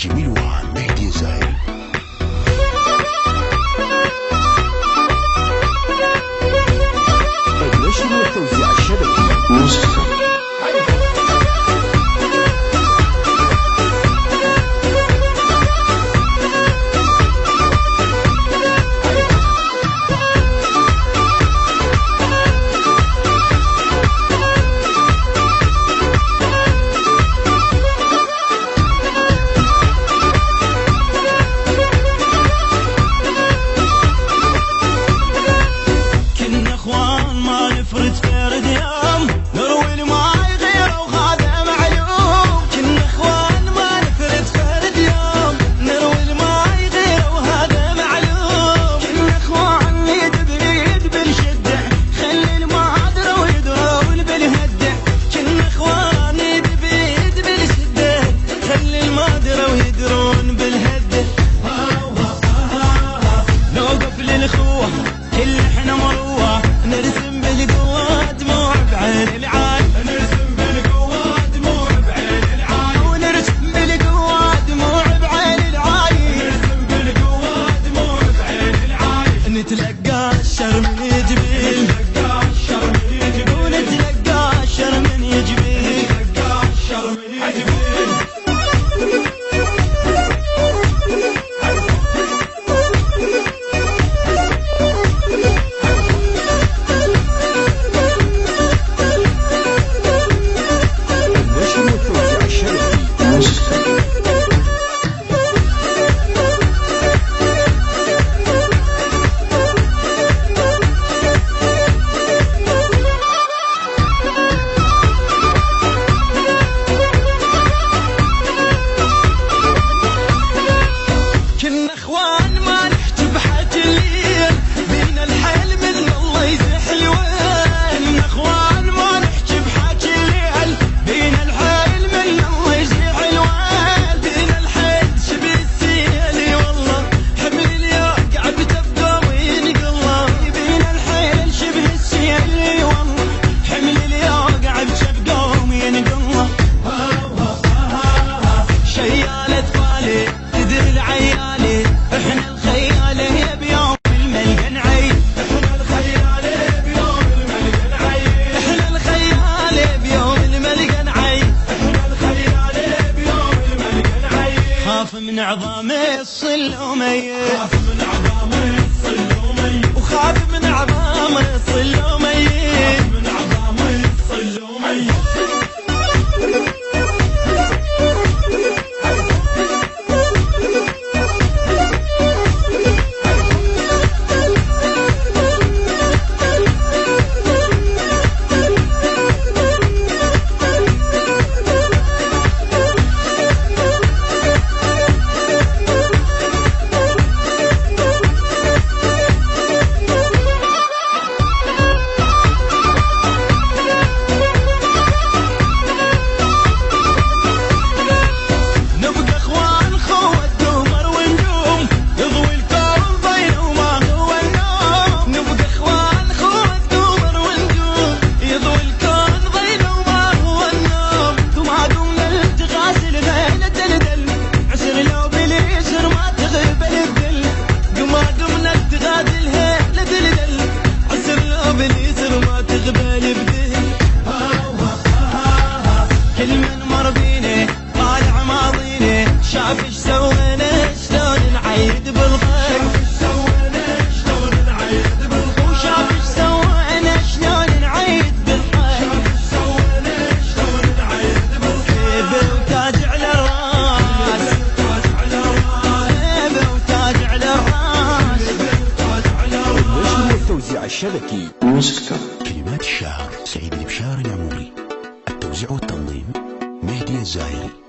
جميل ومهدي زاهر. النشر والتوزيع الشبكي موسيقى. كل احنا مروة نرسم بالقوة دموع بعين العين، نرسم بالقوة دموع بعين العين، ونرسم بالقوة دموع بعين العين، نرسم بالقوة دموع بعين العين. نتلقى الشر من يجبين، نتلقى الشر من يجبين، ونتلقى الشر من يجبين، نتلقى الشر من يجبين. من عظام الصلومية، خاف من عظام الصلومية، وخاف من عظام الصلومية، خاف من عظام الصلومية. كل من مر بينا طالع ماضينا، شاف ايش سوينا شلون نعيد بالخير، شاف ايش سوينا شلون نعيد بالخير، وشاف ايش سوينا شلون نعيد بالخير، شاف ايش سوينا شلون نعيد بالخير. هيبة وتاج على الراس، تاج على الراس، هيبة وتاج على الراس، هيبة وتاج على الراس. النشر والتوزيع الشبكي موسيقى. كلمات الشاعر سعيد البشار العموري، التوزيع والتنظيم مهدي الزاهري.